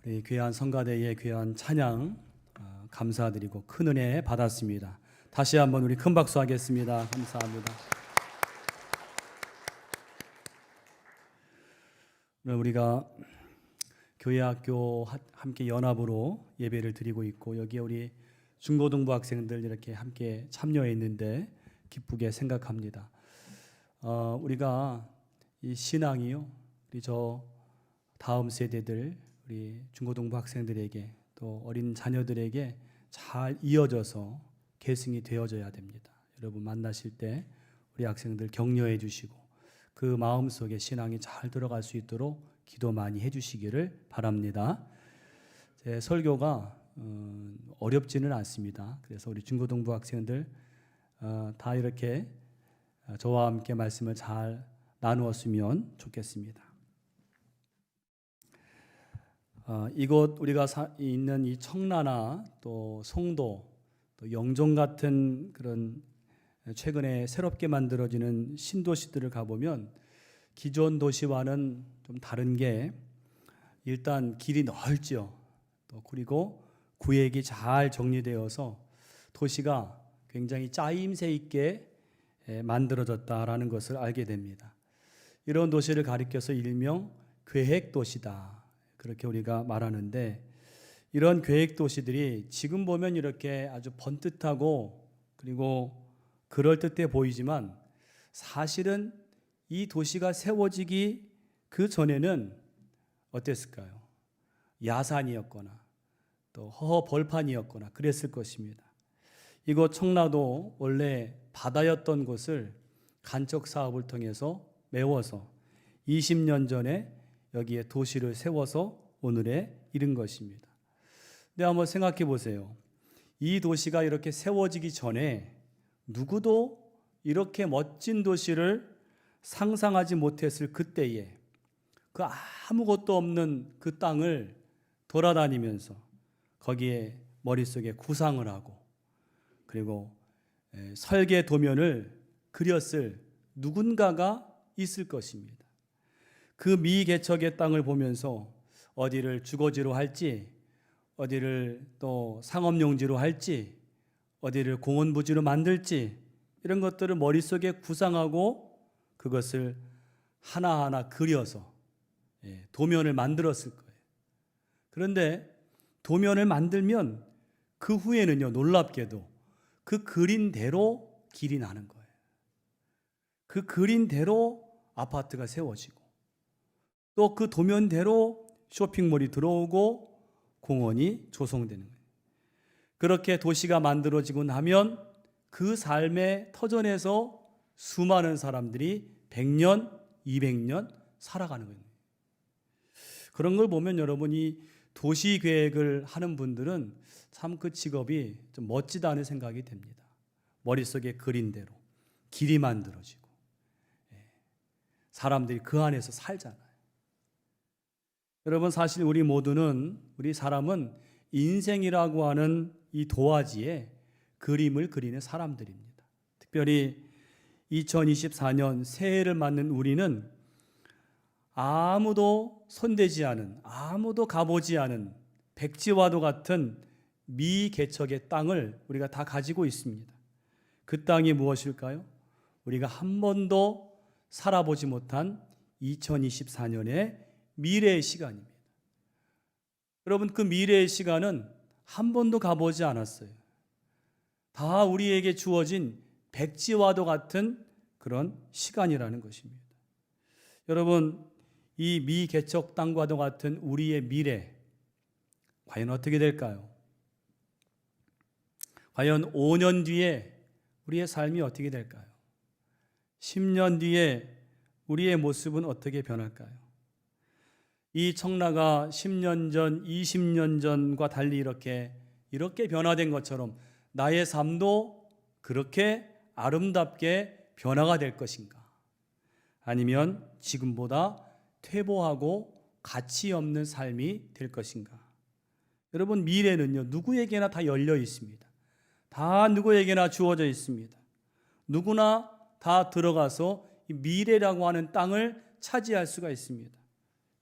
우리 귀한 성가대의 귀한 찬양 감사드리고 큰 은혜 받았습니다. 다시 한번 우리 큰 박수 하겠습니다. 감사합니다. 오늘 우리가 교회 학교 함께 연합으로 예배를 드리고 있고, 여기에 우리 중고등부 학생들 이렇게 함께 참여해 있는데 기쁘게 생각합니다. 우리가 이 신앙이요, 우리 저 다음 세대들, 우리 중고등부 학생들에게 또 어린 자녀들에게 잘 이어져서 계승이 되어져야 됩니다. 여러분 만나실 때 우리 학생들 격려해 주시고 그 마음속에 신앙이 잘 들어갈 수 있도록 기도 많이 해 주시기를 바랍니다. 제 설교가 어렵지는 않습니다. 그래서 우리 중고등부 학생들 다 이렇게 저와 함께 말씀을 잘 나누었으면 좋겠습니다. 이곳 우리가 있는 이 청라나 또 송도 또 영종 같은 그런 최근에 새롭게 만들어지는 신도시들을 가보면 기존 도시와는 좀 다른 게, 일단 길이 넓죠. 또 그리고 구획이 잘 정리되어서 도시가 굉장히 짜임새 있게 만들어졌다라는 것을 알게 됩니다. 이런 도시를 가리켜서 일명 계획도시다, 그렇게 우리가 말하는데, 이런 계획도시들이 지금 보면 이렇게 아주 번듯하고 그리고 그럴듯해 보이지만 사실은 이 도시가 세워지기 그 전에는 어땠을까요? 야산이었거나 또 허허 벌판이었거나 그랬을 것입니다. 이곳 청라도 원래 바다였던 곳을 간척 사업을 통해서 메워서 20년 전에 여기에 도시를 세워서 오늘에 이른 것입니다. 근데 한번 생각해 보세요. 이 도시가 이렇게 세워지기 전에 누구도 이렇게 멋진 도시를 상상하지 못했을 그때에 그 아무것도 없는 그 땅을 돌아다니면서 거기에 머릿속에 구상을 하고 그리고 설계 도면을 그렸을 누군가가 있을 것입니다. 그 미개척의 땅을 보면서 어디를 주거지로 할지, 어디를 또 상업용지로 할지, 어디를 공원부지로 만들지, 이런 것들을 머릿속에 구상하고 그것을 하나하나 그려서 도면을 만들었을 거예요. 그런데 도면을 만들면 그 후에는요, 놀랍게도 그 그린 대로 길이 나는 거예요. 그 그린 대로 아파트가 세워지고 또 그 도면대로 쇼핑몰이 들어오고 공원이 조성되는 거예요. 그렇게 도시가 만들어지고 나면 그 삶의 터전에서 수많은 사람들이 100년, 200년 살아가는 거예요. 그런 걸 보면 여러분, 이 도시 계획을 하는 분들은 참 그 직업이 좀 멋지다는 생각이 듭니다. 머릿속에 그린 대로 길이 만들어지고 사람들이 그 안에서 살잖아요. 여러분, 사실 우리 사람은 인생이라고 하는 이 도화지에 그림을 그리는 사람들입니다. 특별히 2024년 새해를 맞는 우리는 아무도 손대지 않은, 아무도 가보지 않은 백지와도 같은 미개척의 땅을 우리가 다 가지고 있습니다. 그 땅이 무엇일까요? 우리가 한 번도 살아보지 못한 2024년의 미래의 시간입니다. 여러분, 그 미래의 시간은 한 번도 가보지 않았어요. 다 우리에게 주어진 백지와도 같은 그런 시간이라는 것입니다. 여러분, 이 미개척 땅과도 같은 우리의 미래 과연 어떻게 될까요? 과연 5년 뒤에 우리의 삶이 어떻게 될까요? 10년 뒤에 우리의 모습은 어떻게 변할까요? 이 청라가 10년 전, 20년 전과 달리 이렇게 변화된 것처럼 나의 삶도 그렇게 아름답게 변화가 될 것인가? 아니면 지금보다 퇴보하고 가치 없는 삶이 될 것인가? 여러분, 미래는요, 누구에게나 다 열려 있습니다. 다 누구에게나 주어져 있습니다. 누구나 다 들어가서 이 미래라고 하는 땅을 차지할 수가 있습니다.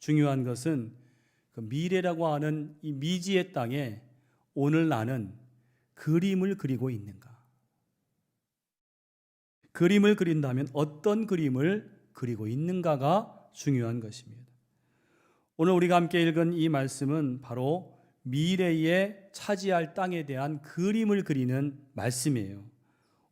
중요한 것은 그 미래라고 하는 이 미지의 땅에 오늘 나는 그림을 그리고 있는가? 그림을 그린다면 어떤 그림을 그리고 있는가가 중요한 것입니다. 오늘 우리가 함께 읽은 이 말씀은 바로 미래에 차지할 땅에 대한 그림을 그리는 말씀이에요.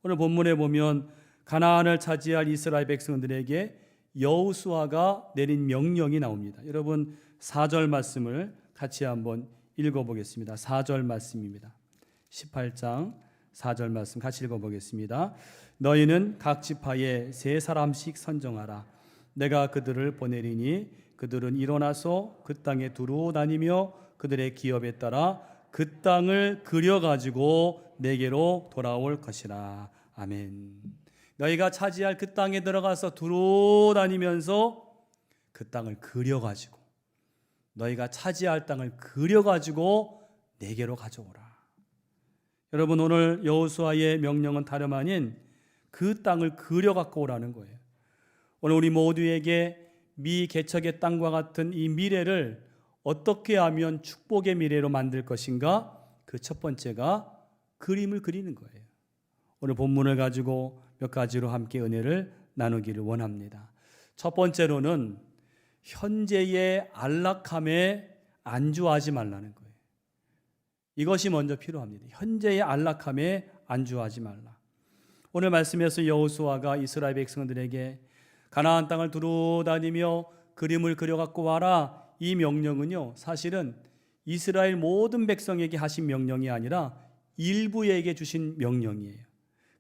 오늘 본문에 보면 가나안을 차지할 이스라엘 백성들에게 여호수아가 내린 명령이 나옵니다. 여러분 4절 말씀을 같이 한번 읽어보겠습니다. 4절 말씀입니다. 18장 4절 말씀 같이 읽어보겠습니다. 너희는 각 지파에 3사람씩 선정하라. 내가 그들을 보내리니 그들은 일어나서 그 땅에 두루 다니며 그들의 기업에 따라 그 땅을 그려가지고 내게로 돌아올 것이라. 아멘. 너희가 차지할 그 땅에 들어가서 두루 다니면서 그 땅을 그려가지고 너희가 차지할 땅을 그려가지고 내게로 가져오라. 여러분 오늘 여호수아의 명령은 다름 아닌 그 땅을 그려갖고 오라는 거예요. 오늘 우리 모두에게 미개척의 땅과 같은 이 미래를 어떻게 하면 축복의 미래로 만들 것인가? 그 첫 번째가 그림을 그리는 거예요. 오늘 본문을 가지고 몇 가지로 함께 은혜를 나누기를 원합니다. 첫 번째로는 현재의 안락함에 안주하지 말라는 거예요. 이것이 먼저 필요합니다. 현재의 안락함에 안주하지 말라. 오늘 말씀에서 여호수아가 이스라엘 백성들에게 가나안 땅을 두루 다니며 그림을 그려갖고 와라. 이 명령은요, 사실은 이스라엘 모든 백성에게 하신 명령이 아니라 일부에게 주신 명령이에요.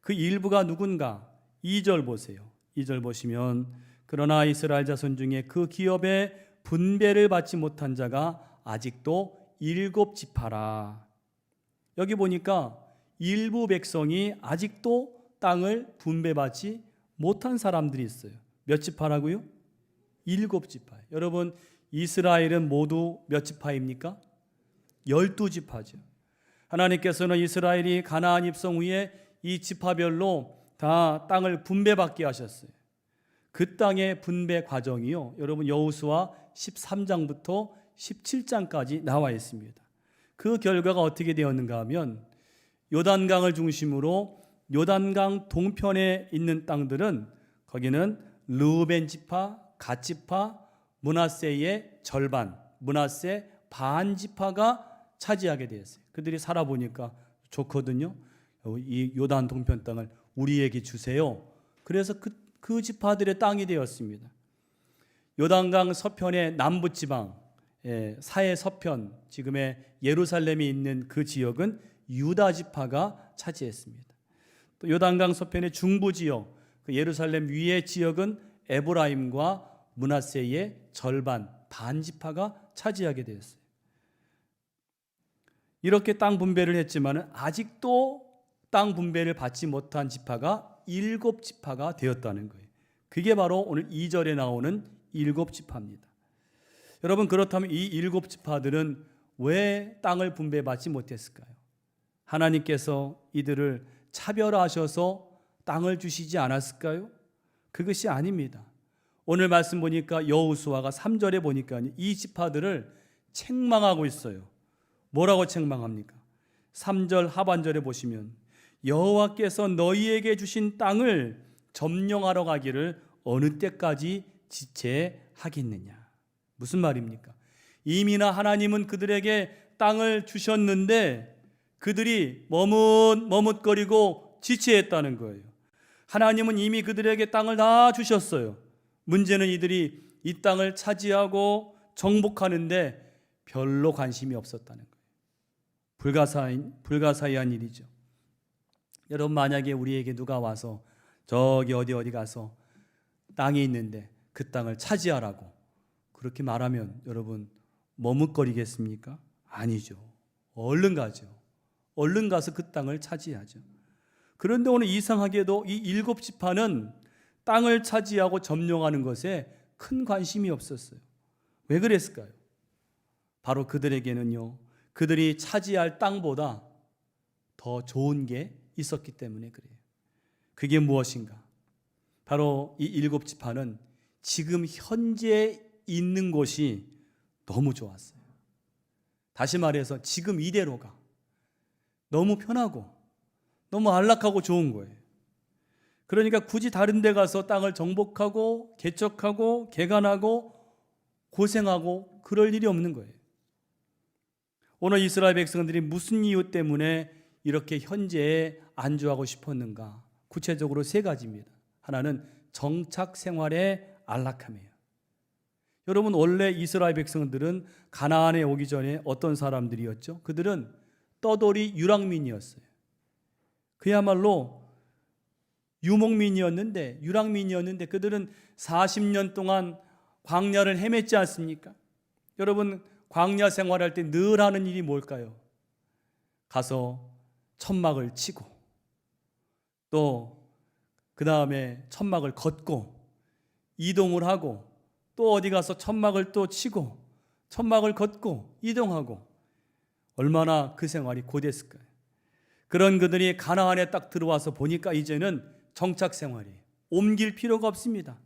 그 일부가 누군가? 2절 보세요. 2절 보시면 그러나 이스라엘 자손 중에 그 기업의 분배를 받지 못한 자가 아직도 7지파라. 여기 보니까 일부 백성이 아직도 땅을 분배받지 못한 사람들이 있어요. 몇 지파라고요? 7지파예요. 여러분 이스라엘은 모두 몇 지파입니까? 12지파죠. 하나님께서는 이스라엘이 가나안 입성 후에 이 지파별로 다 땅을 분배받게 하셨어요. 그 땅의 분배 과정이요, 여러분 여호수아 13장부터 17장까지 나와 있습니다. 그 결과가 어떻게 되었는가 하면 요단강을 중심으로 요단강 동편에 있는 땅들은 거기는 르우벤 지파, 갓 지파, 므낫세의 절반, 므낫세 반 지파가 차지하게 되었어요. 그들이 살아보니까 좋거든요. 이 요단 동편 땅을 우리에게 주세요. 그래서 그 지파들의 땅이 되었습니다. 요단강 서편의 남부 지방, 사해 서편, 지금의 예루살렘이 있는 그 지역은 유다 지파가 차지했습니다. 또 요단강 서편의 중부 지역, 그 예루살렘 위의 지역은 에브라임과 므낫세의 절반, 반 지파가 차지하게 되었어요. 이렇게 땅 분배를 했지만 아직도 땅 분배를 받지 못한 지파가 7지파가 되었다는 거예요. 그게 바로 오늘 2절에 나오는 7지파입니다. 여러분 그렇다면 이 7지파들은 왜 땅을 분배받지 못했을까요? 하나님께서 이들을 차별하셔서 땅을 주시지 않았을까요? 그것이 아닙니다. 오늘 말씀 보니까 여호수아가 3절에 보니까 이 지파들을 책망하고 있어요. 뭐라고 책망합니까? 3절 하반절에 보시면 여호와께서 너희에게 주신 땅을 점령하러 가기를 어느 때까지 지체하겠느냐. 무슨 말입니까? 이미나 하나님은 그들에게 땅을 주셨는데 그들이 머뭇거리고 지체했다는 거예요. 하나님은 이미 그들에게 땅을 다 주셨어요. 문제는 이들이 이 땅을 차지하고 정복하는데 별로 관심이 없었다는 거예요. 불가사의한 일이죠. 여러분 만약에 우리에게 누가 와서 저기 어디 가서 땅이 있는데 그 땅을 차지하라고 그렇게 말하면 여러분 머뭇거리겠습니까? 아니죠. 얼른 가죠. 얼른 가서 그 땅을 차지하죠. 그런데 오늘 이상하게도 이 7지파는 땅을 차지하고 점령하는 것에 큰 관심이 없었어요. 왜 그랬을까요? 바로 그들에게는요, 그들이 차지할 땅보다 더 좋은 게 있었기 때문에 그래요. 그게 무엇인가? 바로 이 7지파는 지금 현재 있는 곳이 너무 좋았어요. 다시 말해서 지금 이대로가 너무 편하고 너무 안락하고 좋은 거예요. 그러니까 굳이 다른 데 가서 땅을 정복하고 개척하고 개간하고 고생하고 그럴 일이 없는 거예요. 오늘 이스라엘 백성들이 무슨 이유 때문에 이렇게 현재에 안주하고 싶었는가? 구체적으로 세 가지입니다. 하나는 정착 생활의 안락함이에요. 여러분, 원래 이스라엘 백성들은 가나안에 오기 전에 어떤 사람들이었죠? 그들은 떠돌이 유랑민이었어요. 그야말로 유목민이었는데, 유랑민이었는데 그들은 40년 동안 광야를 헤맸지 않습니까? 여러분, 광야 생활할 때 늘 하는 일이 뭘까요? 가서 천막을 치고 또 그 다음에 천막을 걷고 이동을 하고 또 어디 가서 천막을 또 치고 천막을 걷고 이동하고, 얼마나 그 생활이 고됐을까요? 그런 그들이 가나안에 딱 들어와서 보니까 이제는 정착 생활이에요. 옮길 필요가 없습니다.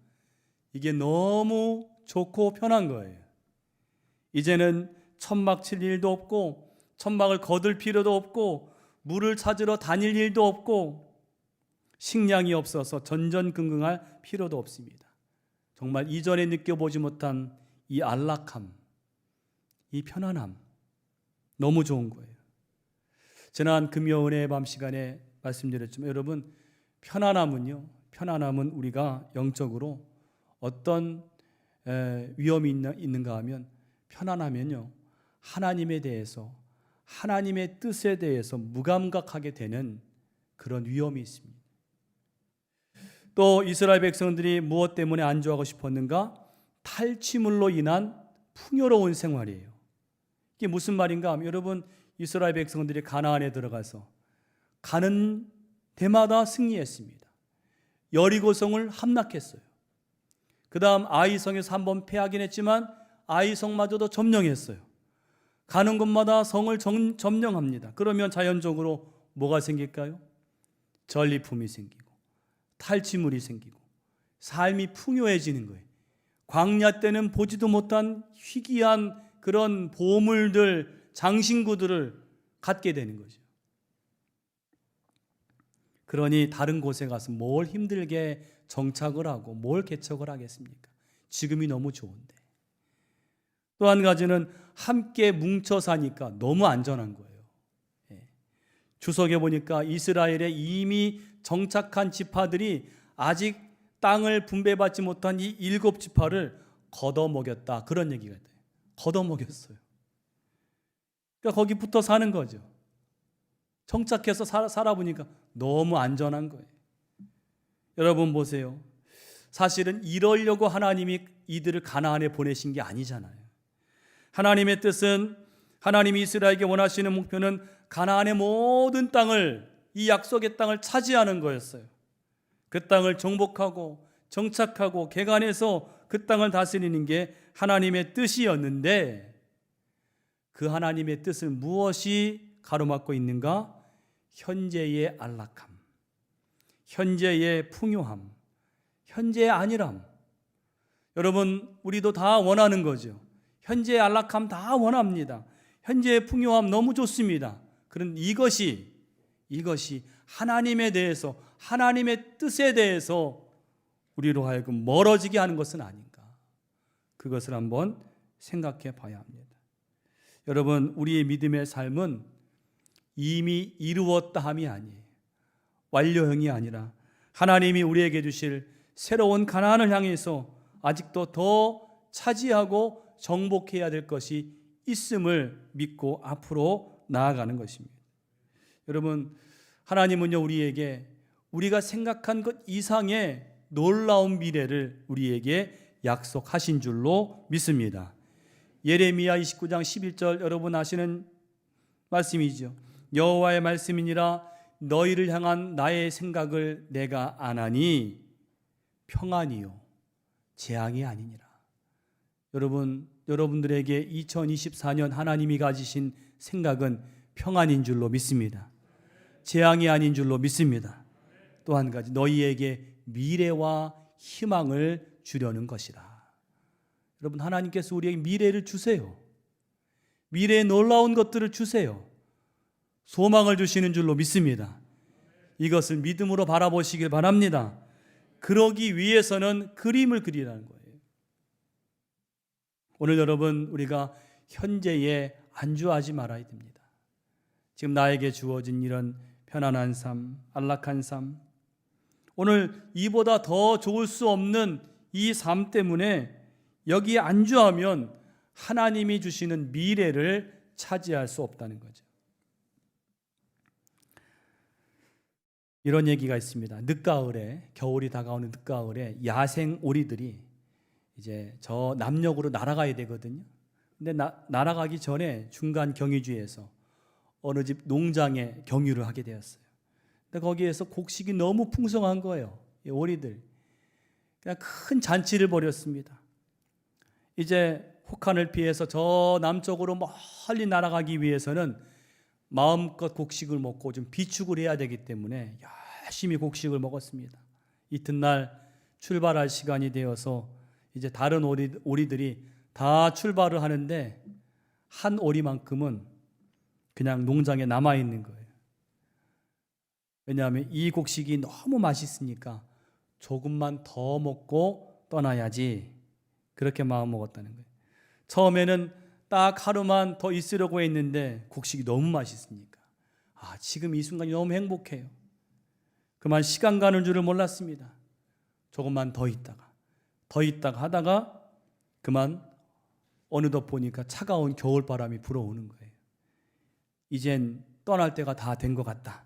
이게 너무 좋고 편한 거예요. 이제는 천막 칠 일도 없고 천막을 거둘 필요도 없고 물을 찾으러 다닐 일도 없고 식량이 없어서 전전긍긍할 필요도 없습니다. 정말 이전에 느껴보지 못한 이 안락함, 이 편안함, 너무 좋은 거예요. 지난 금요일의 밤 시간에 말씀드렸지만 여러분, 편안함은 우리가 영적으로 어떤 위험이 있는가 하면, 편안하면요, 하나님에 대해서, 하나님의 뜻에 대해서 무감각하게 되는 그런 위험이 있습니다. 또 이스라엘 백성들이 무엇 때문에 안주하고 싶었는가? 탈취물로 인한 풍요로운 생활이에요. 이게 무슨 말인가 하면, 여러분, 이스라엘 백성들이 가나안에 들어가서 가는 데마다 승리했습니다. 여리고성을 함락했어요. 그 다음 아이성에서 한번 패하긴 했지만 아이성마저도 점령했어요. 가는 곳마다 성을 점령합니다. 그러면 자연적으로 뭐가 생길까요? 전리품이 생기고 탈취물이 생기고 삶이 풍요해지는 거예요. 광야 때는 보지도 못한 희귀한 그런 보물들, 장신구들을 갖게 되는 거죠. 그러니 다른 곳에 가서 뭘 힘들게 정착을 하고 뭘 개척을 하겠습니까? 지금이 너무 좋은데. 또 한 가지는 함께 뭉쳐 사니까 너무 안전한 거예요. 주석에 보니까 이스라엘에 이미 정착한 지파들이 아직 땅을 분배받지 못한 이 7지파를 걷어먹였다, 그런 얘기가 돼요. 걷어먹였어요. 그러니까 거기 붙어 사는 거죠. 정착해서 살아보니까 너무 안전한 거예요. 여러분 보세요. 사실은 이러려고 하나님이 이들을 가나안에 보내신 게 아니잖아요. 하나님의 뜻은, 하나님이 이스라엘에게 원하시는 목표는 가나안의 모든 땅을, 이 약속의 땅을 차지하는 거였어요. 그 땅을 정복하고 정착하고 개간해서 그 땅을 다스리는 게 하나님의 뜻이었는데, 그 하나님의 뜻을 무엇이 가로막고 있는가? 현재의 안락함, 현재의 풍요함, 현재의 안일함. 여러분, 우리도 다 원하는 거죠. 현재의 안락함 다 원합니다. 현재의 풍요함 너무 좋습니다. 그런데 이것이 하나님에 대해서, 하나님의 뜻에 대해서 우리로 하여금 멀어지게 하는 것은 아닌가? 그것을 한번 생각해 봐야 합니다. 여러분, 우리의 믿음의 삶은 이미 이루었다 함이 아니에요. 완료형이 아니라 하나님이 우리에게 주실 새로운 가나안을 향해서 아직도 더 차지하고 정복해야 될 것이 있음을 믿고 앞으로 나아가는 것입니다. 여러분, 하나님은요, 우리에게 우리가 생각한 것 이상의 놀라운 미래를 우리에게 약속하신 줄로 믿습니다. 예레미야 29장 11절, 여러분 아시는 말씀이죠. 여호와의 말씀이니라, 너희를 향한 나의 생각을 내가 아나니 평안이요 재앙이 아니니라. 여러분들에게 2024년 하나님이 가지신 생각은 평안인 줄로 믿습니다. 재앙이 아닌 줄로 믿습니다. 또 한 가지, 너희에게 미래와 희망을 주려는 것이라. 여러분, 하나님께서 우리에게 미래를 주세요. 미래의 놀라운 것들을 주세요. 소망을 주시는 줄로 믿습니다. 이것을 믿음으로 바라보시길 바랍니다. 그러기 위해서는 그림을 그리라는 거예요. 오늘 여러분, 우리가 현재에 안주하지 말아야 됩니다. 지금 나에게 주어진 이런 편안한 삶, 안락한 삶, 오늘 이보다 더 좋을 수 없는 이 삶 때문에 여기에 안주하면 하나님이 주시는 미래를 차지할 수 없다는 거죠. 이런 얘기가 있습니다. 늦가을에, 겨울이 다가오는 늦가을에 야생 오리들이 이제 저 남녘으로 날아가야 되거든요. 근데 날아가기 전에 중간 경유지에서 어느 집 농장에 경유를 하게 되었어요. 근데 거기에서 곡식이 너무 풍성한 거예요. 이 오리들. 그냥 큰 잔치를 벌였습니다. 이제 혹한을 피해서 저 남쪽으로 멀리 날아가기 위해서는 마음껏 곡식을 먹고 좀 비축을 해야 되기 때문에 열심히 곡식을 먹었습니다. 이튿날 출발할 시간이 되어서 이제 다른 오리들이 다 출발을 하는데 한 오리만큼은 그냥 농장에 남아있는 거예요. 왜냐하면 이 곡식이 너무 맛있으니까 조금만 더 먹고 떠나야지, 그렇게 마음 먹었다는 거예요. 처음에는 딱 하루만 더 있으려고 했는데 곡식이 너무 맛있으니까 지금 이 순간이 너무 행복해요. 그만 시간 가는 줄을 몰랐습니다. 조금만 더 있다가 하다가 그만 어느덧 보니까 차가운 겨울바람이 불어오는 거예요. 이젠 떠날 때가 다 된 것 같다.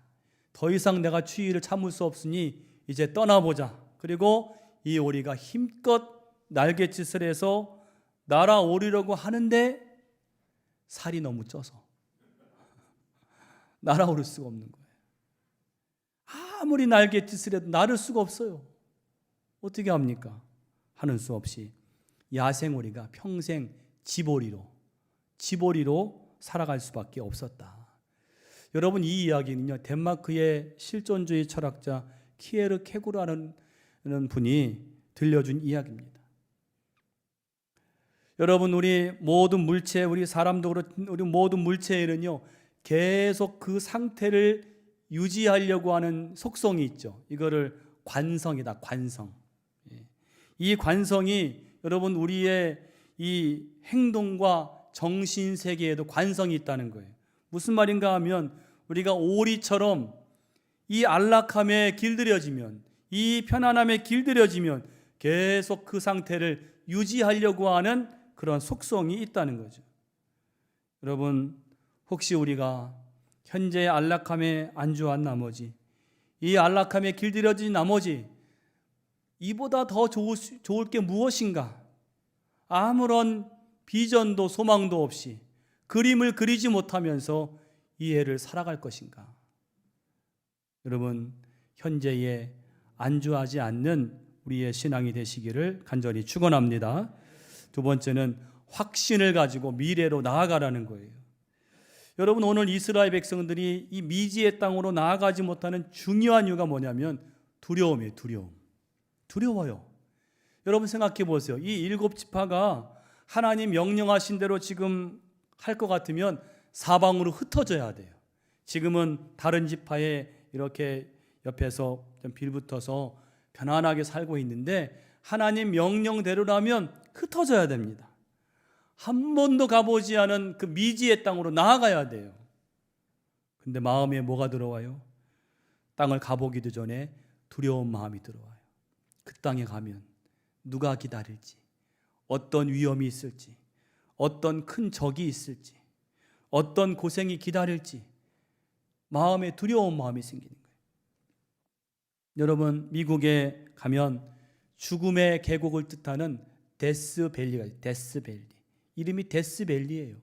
더 이상 내가 추위를 참을 수 없으니 이제 떠나보자. 그리고 이 오리가 힘껏 날갯짓을 해서 날아오르려고 하는데 살이 너무 쪄서 날아오를 수가 없는 거예요. 아무리 날갯짓을 해도 나를 수가 없어요. 어떻게 합니까? 하는 수 없이 야생오리가 평생 집오리로 살아갈 수밖에 없었다. 여러분, 이 이야기는요, 덴마크의 실존주의 철학자 키에르 케고라는 분이 들려준 이야기입니다. 여러분, 우리 모든 물체, 우리 사람도 그렇고 우리 모든 물체에는요 계속 그 상태를 유지하려고 하는 속성이 있죠. 이거를 관성이다, 관성. 이 관성이 여러분 우리의 이 행동과 정신 세계에도 관성이 있다는 거예요. 무슨 말인가 하면 우리가 오리처럼 이 안락함에 길들여지면, 이 편안함에 길들여지면 계속 그 상태를 유지하려고 하는 그런 속성이 있다는 거죠. 여러분, 혹시 우리가 현재의 안락함에 안주한 나머지, 이 안락함에 길들여진 나머지 이보다 더 좋을 게 무엇인가? 아무런 비전도 소망도 없이 그림을 그리지 못하면서 이 해를 살아갈 것인가? 여러분, 현재에 안주하지 않는 우리의 신앙이 되시기를 간절히 축원합니다. 두 번째는 확신을 가지고 미래로 나아가라는 거예요. 여러분, 오늘 이스라엘 백성들이 이 미지의 땅으로 나아가지 못하는 중요한 이유가 뭐냐면 두려움이에요. 두려워요. 여러분 생각해 보세요. 이 7지파가 하나님 명령하신 대로 지금 할 것 같으면 사방으로 흩어져야 돼요. 지금은 다른 지파에 이렇게 옆에서 좀 빌붙어서 편안하게 살고 있는데 하나님 명령대로라면 흩어져야 됩니다. 한 번도 가보지 않은 그 미지의 땅으로 나아가야 돼요. 근데 마음에 뭐가 들어와요? 땅을 가보기도 전에 두려운 마음이 들어와요. 그 땅에 가면 누가 기다릴지, 어떤 위험이 있을지, 어떤 큰 적이 있을지, 어떤 고생이 기다릴지 마음에 두려운 마음이 생기는 거예요. 여러분, 미국에 가면 죽음의 계곡을 뜻하는 데스밸리가 있어요. 데스밸리. 이름이 데스밸리예요.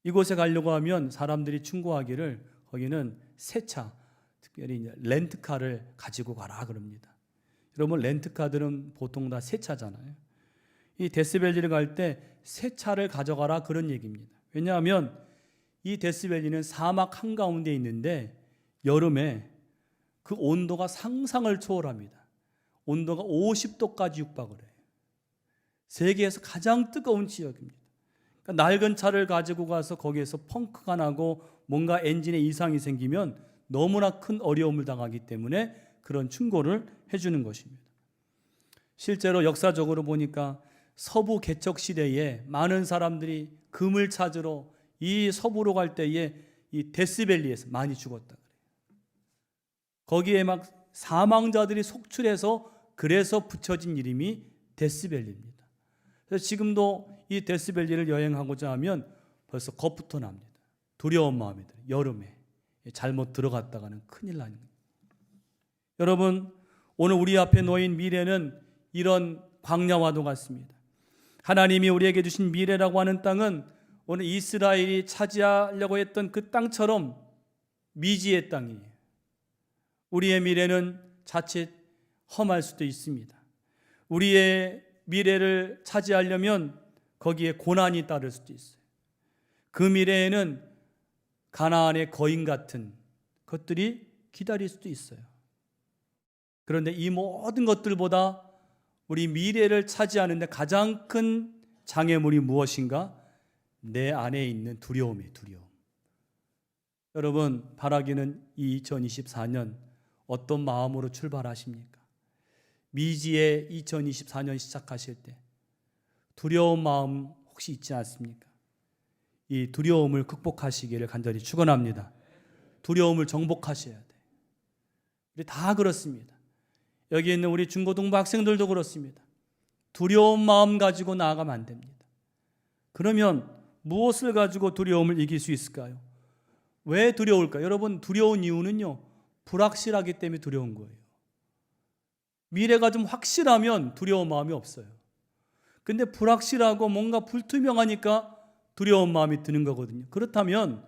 이곳에 가려고 하면 사람들이 충고하기를 거기는 새 차, 특별히 렌트카를 가지고 가라 그럽니다. 여러분, 렌트카들은 보통 다 새 차잖아요. 이 데스밸리를 갈 때 새 차를 가져가라 그런 얘기입니다. 왜냐하면 이 데스밸리는 사막 한가운데 있는데 여름에 그 온도가 상상을 초월합니다. 온도가 50도까지 육박을 해요. 세계에서 가장 뜨거운 지역입니다. 그러니까 낡은 차를 가지고 가서 거기에서 펑크가 나고 뭔가 엔진에 이상이 생기면 너무나 큰 어려움을 당하기 때문에 그런 충고를 해주는 것입니다. 실제로 역사적으로 보니까 서부 개척 시대에 많은 사람들이 금을 찾으러 이 서부로 갈 때에 이 데스밸리에서 많이 죽었다 그래요. 거기에 막 사망자들이 속출해서 그래서 붙여진 이름이 데스밸리입니다. 그래서 지금도 이 데스밸리를 여행하고자 하면 벌써 겁부터 납니다. 두려운 마음이 들어요. 여름에 잘못 들어갔다가는 큰일 나는 거예요. 여러분, 오늘 우리 앞에 놓인 미래는 이런 광야와도 같습니다. 하나님이 우리에게 주신 미래라고 하는 땅은 오늘 이스라엘이 차지하려고 했던 그 땅처럼 미지의 땅이에요. 우리의 미래는 자칫 험할 수도 있습니다. 우리의 미래를 차지하려면 거기에 고난이 따를 수도 있어요. 그 미래에는 가나안의 거인 같은 것들이 기다릴 수도 있어요. 그런데 이 모든 것들보다 우리 미래를 차지하는데 가장 큰 장애물이 무엇인가? 내 안에 있는 두려움이에요. 두려움. 여러분, 바라기는 이 2024년 어떤 마음으로 출발하십니까? 미지의 2024년 시작하실 때 두려운 마음 혹시 있지 않습니까? 이 두려움을 극복하시기를 간절히 축원합니다. 두려움을 정복하셔야 돼요. 우리 다 그렇습니다. 여기 있는 우리 중고등부 학생들도 그렇습니다. 두려운 마음 가지고 나아가면 안 됩니다. 그러면 무엇을 가지고 두려움을 이길 수 있을까요? 왜 두려울까요? 여러분, 두려운 이유는요, 불확실하기 때문에 두려운 거예요. 미래가 좀 확실하면 두려운 마음이 없어요. 근데 불확실하고 뭔가 불투명하니까 두려운 마음이 드는 거거든요. 그렇다면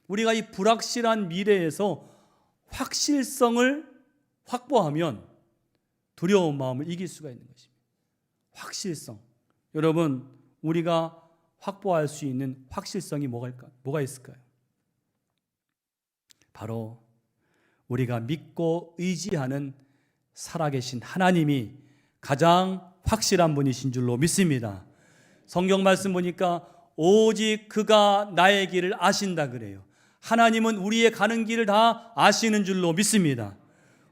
우리가 이 불확실한 미래에서 확실성을 확보하면 두려운 마음을 이길 수가 있는 것입니다. 확실성. 여러분, 우리가 확보할 수 있는 확실성이 뭐가 있을까요? 바로 우리가 믿고 의지하는 살아계신 하나님이 가장 확실한 분이신 줄로 믿습니다. 성경 말씀 보니까 오직 그가 나의 길을 아신다 그래요. 하나님은 우리의 가는 길을 다 아시는 줄로 믿습니다.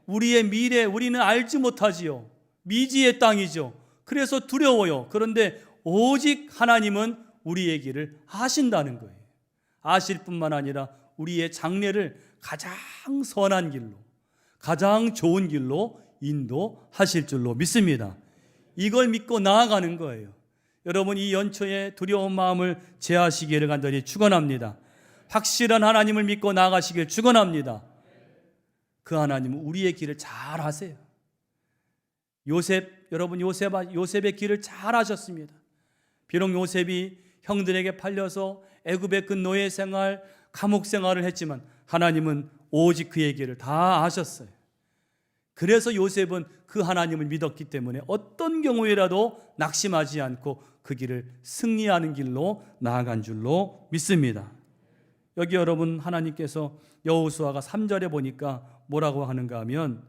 우리의 미래 우리는 알지 못하지요. 미지의 땅이죠. 그래서 두려워요. 그런데 오직 하나님은 우리의 길을 아신다는 거예요. 아실 뿐만 아니라 우리의 장래를 가장 선한 길로, 가장 좋은 길로 인도하실 줄로 믿습니다. 이걸 믿고 나아가는 거예요. 여러분, 이 연초에 두려운 마음을 제하시기를 간절히 축원합니다. 확실한 하나님을 믿고 나아가시길 축원합니다. 그 하나님은 우리의 길을 잘 아세요. 여러분, 요셉의 길을 잘 아셨습니다. 비록 요셉이 형들에게 팔려서 애굽의 그 노예 생활, 감옥 생활을 했지만 하나님은 오직 그의 길을 다 아셨어요. 그래서 요셉은 그 하나님을 믿었기 때문에 어떤 경우에라도 낙심하지 않고 그 길을 승리하는 길로 나아간 줄로 믿습니다. 여기 여러분, 하나님께서 여호수아가 3절에 보니까 뭐라고 하는가 하면,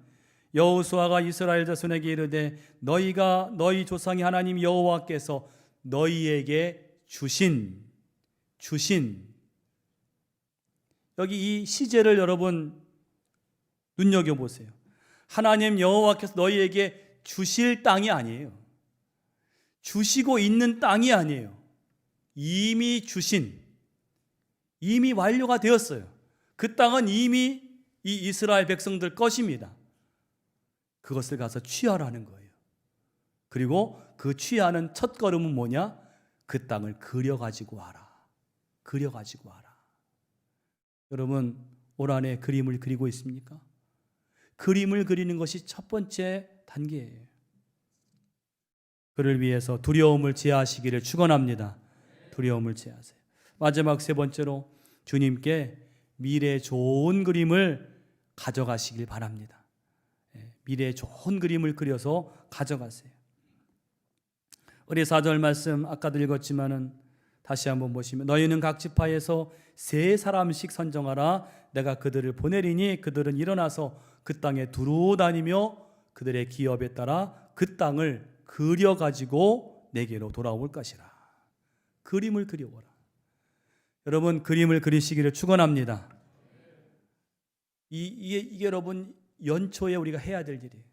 여호수아가 이스라엘 자손에게 이르되 너희가 너희 조상의 하나님 여호와께서 너희에게 주신 여기 이 시제를 여러분 눈여겨보세요. 하나님 여호와께서 너희에게 주실 땅이 아니에요. 주시고 있는 땅이 아니에요. 이미 주신, 이미 완료가 되었어요. 그 땅은 이미 이 이스라엘 백성들 것입니다. 그것을 가서 취하라는 거예요. 그리고 그 취하는 첫 걸음은 뭐냐? 그 땅을 그려가지고 와라. 그려가지고 와라. 여러분, 올 한해 그림을 그리고 있습니까? 그림을 그리는 것이 첫 번째 단계예요. 그를 위해서 두려움을 제하시기를 축원합니다. 두려움을 제하세요. 마지막 세 번째로 주님께 미래의 좋은 그림을 가져가시길 바랍니다. 미래의 좋은 그림을 그려서 가져가세요. 우리 4절 말씀 아까도 읽었지만은 다시 한번 보시면, 너희는 각 지파에서 3사람씩 선정하라. 내가 그들을 보내리니 그들은 일어나서 그 땅에 두루 다니며 그들의 기업에 따라 그 땅을 그려가지고 내게로 돌아올 것이라. 그림을 그려보라. 여러분, 그림을 그리시기를 축원합니다. 이게 여러분 연초에 우리가 해야 될 일이에요.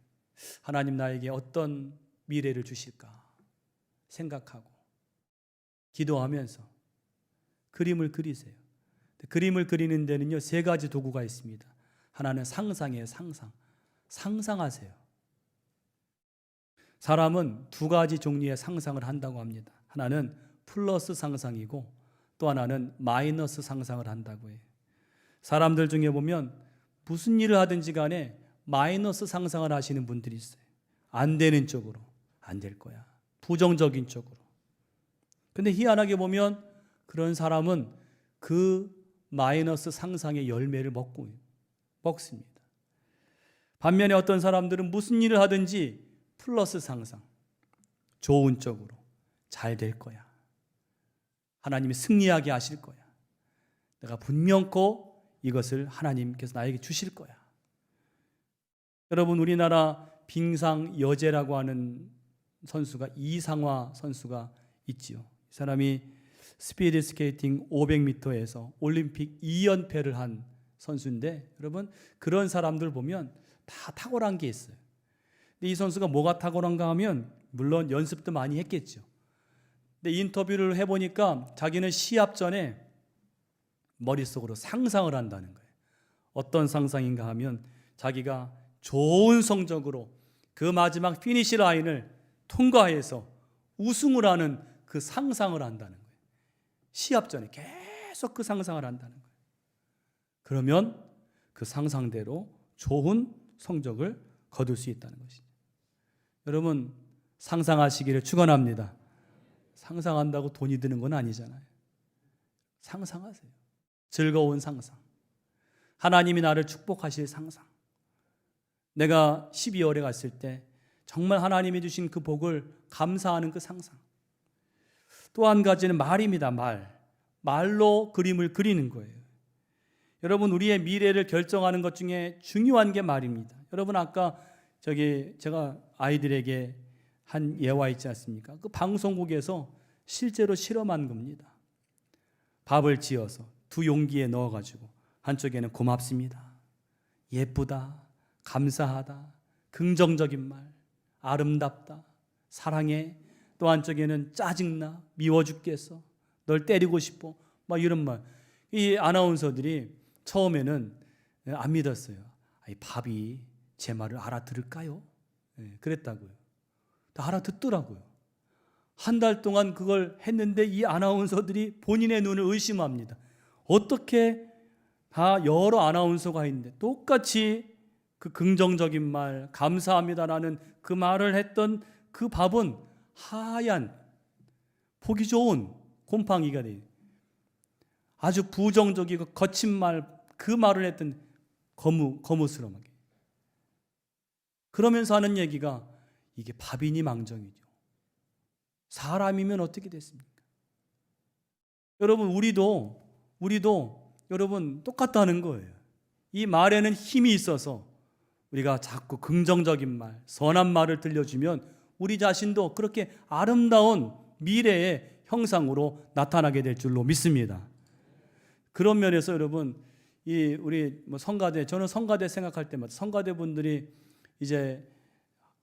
하나님 나에게 어떤 미래를 주실까 생각하고 기도하면서 그림을 그리세요. 그림을 그리는 데는요, 세 가지 도구가 있습니다. 하나는 상상이에요. 상상하세요. 사람은 두 가지 종류의 상상을 한다고 합니다. 하나는 플러스 상상이고 또 하나는 마이너스 상상을 한다고 해요. 사람들 중에 보면 무슨 일을 하든지 간에 마이너스 상상을 하시는 분들이 있어요. 안 되는 쪽으로, 안 될 거야. 부정적인 쪽으로. 근데 희한하게 보면 그런 사람은 그 마이너스 상상의 열매를 먹습니다. 반면에 어떤 사람들은 무슨 일을 하든지 플러스 상상, 좋은 쪽으로 잘 될 거야. 하나님이 승리하게 하실 거야. 내가 분명코 이것을 하나님께서 나에게 주실 거야. 여러분, 우리나라 빙상 여제라고 하는 선수가 이상화 선수가 있지요. 이 사람이 스피드 스케이팅 500m에서 올림픽 2연패를 한 선수인데, 여러분, 그런 사람들 보면 다 탁월한 게 있어요. 근데 이 선수가 뭐가 탁월한가 하면 물론 연습도 많이 했겠죠. 근데 인터뷰를 해보니까 자기는 시합 전에 머릿속으로 상상을 한다는 거예요. 어떤 상상인가 하면 자기가 좋은 성적으로 그 마지막 피니시 라인을 통과해서 우승을 하는 그 상상을 한다는 거예요. 시합 전에 계속 그 상상을 한다는 거예요. 그러면 그 상상대로 좋은 성적을 거둘 수 있다는 것이죠. 여러분, 상상하시기를 축원합니다. 상상한다고 돈이 드는 건 아니잖아요. 상상하세요. 즐거운 상상. 하나님이 나를 축복하실 상상. 내가 12월에 갔을 때 정말 하나님이 주신 그 복을 감사하는 그 상상. 또 한 가지는 말입니다. 말로 그림을 그리는 거예요. 여러분, 우리의 미래를 결정하는 것 중에 중요한 게 말입니다. 여러분, 아까 제가 아이들에게 한 예화 있지 않습니까? 그 방송국에서 실제로 실험한 겁니다. 밥을 지어서 두 용기에 넣어가지고 한쪽에는 고맙습니다, 예쁘다, 감사하다, 긍정적인 말, 아름답다, 사랑해, 또 한쪽에는 짜증나, 미워 죽겠어, 널 때리고 싶어, 막 이런 말. 이 아나운서들이 처음에는 안 믿었어요. 밥이 제 말을 알아들을까요? 그랬다고요. 알아듣더라고요. 한 달 동안 그걸 했는데 이 아나운서들이 본인의 눈을 의심합니다. 어떻게 다 여러 아나운서가 있는데 똑같이 그 긍정적인 말, 감사합니다라는 그 말을 했던 그 밥은 하얀, 보기 좋은 곰팡이가 돼요. 아주 부정적이고 거친 말, 그 말을 했던 거무스름하게. 그러면서 하는 얘기가 이게 밥이니 망정이죠. 사람이면 어떻게 됐습니까? 여러분, 우리도 여러분 똑같다는 거예요. 이 말에는 힘이 있어서 우리가 자꾸 긍정적인 말, 선한 말을 들려주면 우리 자신도 그렇게 아름다운 미래의 형상으로 나타나게 될 줄로 믿습니다. 그런 면에서 여러분, 우리 성가대, 저는 성가대 생각할 때마다 성가대 분들이 이제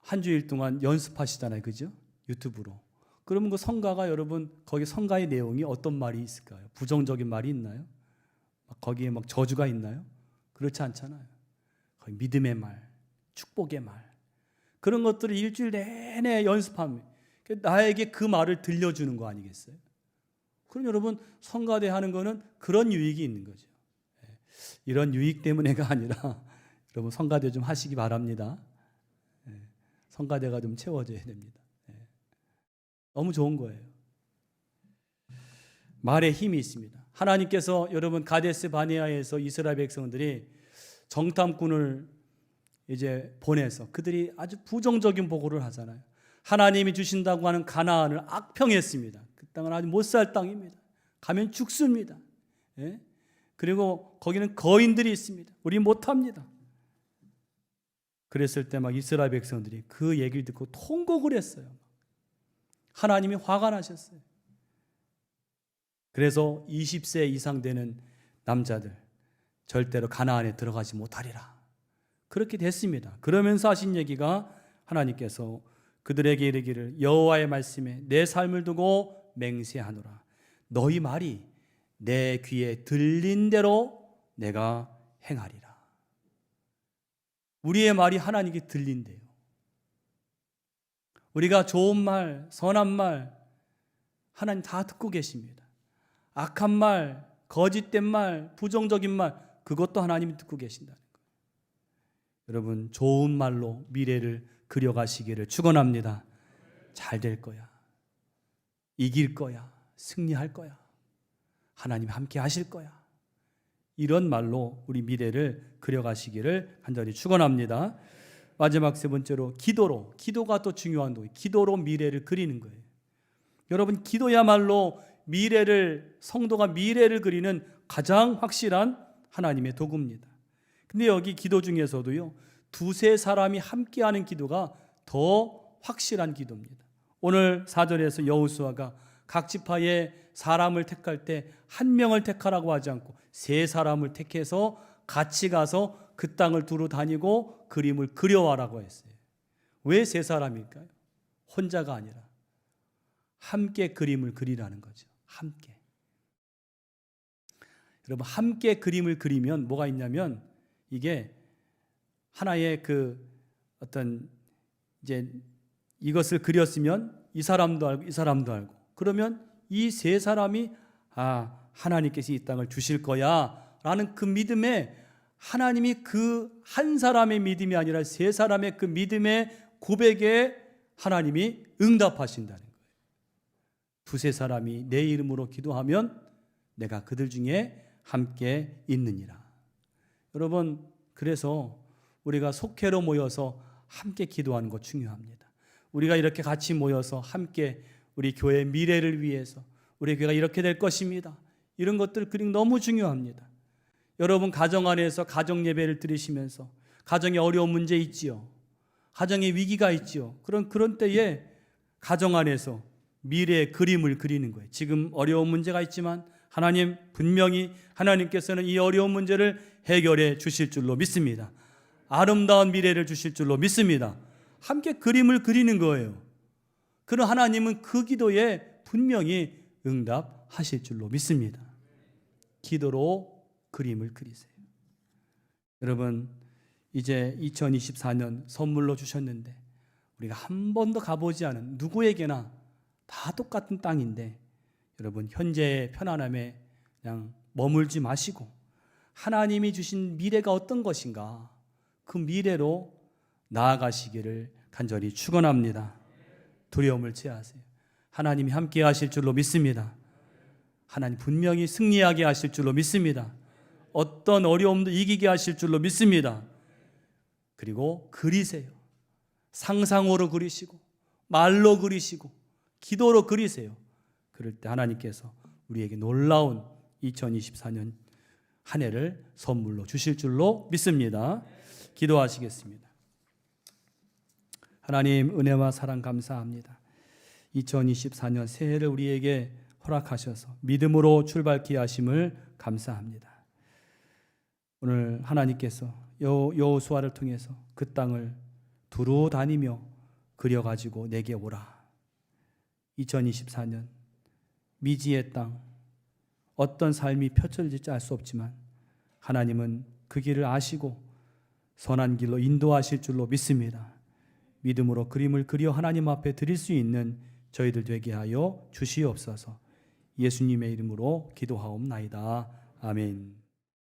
한 주일 동안 연습하시잖아요, 그죠? 유튜브로. 그러면 그 성가가 여러분, 거기 성가의 내용이 어떤 말이 있을까요? 부정적인 말이 있나요? 거기에 막 저주가 있나요? 그렇지 않잖아요. 거기 믿음의 말, 축복의 말, 그런 것들을 일주일 내내 연습하면 나에게 그 말을 들려주는 거 아니겠어요? 그럼 여러분, 성가대 하는 거는 그런 유익이 있는 거죠. 이런 유익 때문에가 아니라 여러분, 성가대 좀 하시기 바랍니다. 성가대가 좀 채워져야 됩니다. 너무 좋은 거예요. 말에 힘이 있습니다. 하나님께서 여러분, 가데스 바네아에서 이스라엘 백성들이 정탐꾼을 이제 보내서 그들이 아주 부정적인 보고를 하잖아요. 하나님이 주신다고 하는 가나안을 악평했습니다. 그 땅은 아주 못살 땅입니다. 가면 죽습니다. 그리고 거기는 거인들이 있습니다. 우리 못합니다. 그랬을 때 막 이스라엘 백성들이 그 얘기를 듣고 통곡을 했어요. 하나님이 화가 나셨어요. 그래서 20세 이상 되는 남자들 절대로 가나안에 들어가지 못하리라. 그렇게 됐습니다. 그러면서 하신 얘기가 하나님께서 그들에게 이르기를 여호와의 말씀에 내 삶을 두고 맹세하노라. 너희 말이 내 귀에 들린 대로 내가 행하리라. 우리의 말이 하나님께 들린대요. 우리가 좋은 말, 선한 말 하나님 다 듣고 계십니다. 악한 말, 거짓된 말, 부정적인 말 그것도 하나님이 듣고 계신다는 거예요. 여러분 좋은 말로 미래를 그려가시기를 축원합니다. 잘 될 거야. 이길 거야. 승리할 거야. 하나님 함께 하실 거야. 이런 말로 우리 미래를 그려가시기를 간절히 축원합니다. 마지막 세 번째로 기도로. 기도가 또 중요한 거예요. 기도로 미래를 그리는 거예요. 여러분 기도야말로 성도가 미래를 그리는 가장 확실한 하나님의 도구입니다. 근데 여기 기도 중에서도요, 두세 사람이 함께하는 기도가 더 확실한 기도입니다. 오늘 4절에서 여호수아가 각 지파의 사람을 택할 때 한 명을 택하라고 하지 않고 세 사람을 택해서 같이 가서 그 땅을 두루 다니고 그림을 그려와라고 했어요. 왜 세 사람일까요? 혼자가 아니라 함께 그림을 그리라는 거죠. 함께. 여러분 함께 그림을 그리면 뭐가 있냐면 이게 하나의 이제 이것을 그렸으면 이 사람도 알고 이 사람도 알고 그러면 이 세 사람이 하나님께서 이 땅을 주실 거야 라는 그 믿음에 하나님이 그 한 사람의 믿음이 아니라 세 사람의 그 믿음의 고백에 하나님이 응답하신다는 거예요. 두세 사람이 내 이름으로 기도하면 내가 그들 중에 함께 있느니라. 여러분 그래서 우리가 속회로 모여서 함께 기도하는 것 중요합니다. 우리가 이렇게 같이 모여서 함께 우리 교회의 미래를 위해서 우리 교회가 이렇게 될 것입니다. 이런 것들 그림 너무 중요합니다. 여러분 가정 안에서 가정 예배를 드리시면서 가정에 어려운 문제 있지요. 가정에 위기가 있지요. 그런 때에 가정 안에서 미래의 그림을 그리는 거예요. 지금 어려운 문제가 있지만 하나님 분명히 하나님께서는 이 어려운 문제를 해결해 주실 줄로 믿습니다. 아름다운 미래를 주실 줄로 믿습니다. 함께 그림을 그리는 거예요. 그런 하나님은 그 기도에 분명히 응답하실 줄로 믿습니다. 기도로 그림을 그리세요. 여러분 이제 2024년 선물로 주셨는데 우리가 한 번도 가보지 않은 누구에게나 다 똑같은 땅인데 여러분 현재의 편안함에 그냥 머물지 마시고 하나님이 주신 미래가 어떤 것인가 그 미래로 나아가시기를 간절히 축원합니다. 두려움을 제하세요. 하나님이 함께 하실 줄로 믿습니다. 하나님 분명히 승리하게 하실 줄로 믿습니다. 어떤 어려움도 이기게 하실 줄로 믿습니다. 그리고 그리세요. 상상으로 그리시고 말로 그리시고 기도로 그리세요. 그럴 때 하나님께서 우리에게 놀라운 2024년 한 해를 선물로 주실 줄로 믿습니다. 기도하시겠습니다. 하나님 은혜와 사랑 감사합니다. 2024년 새해를 우리에게 허락하셔서 믿음으로 출발케 하심을 감사합니다. 오늘 하나님께서 여호수아를 통해서 그 땅을 두루 다니며 그려가지고 내게 오라. 2024년 미지의 땅 어떤 삶이 펼쳐질지 알 수 없지만 하나님은 그 길을 아시고 선한 길로 인도하실 줄로 믿습니다. 믿음으로 그림을 그려 하나님 앞에 드릴 수 있는 저희들 되게 하여 주시옵소서. 예수님의 이름으로 기도하옵나이다. 아멘.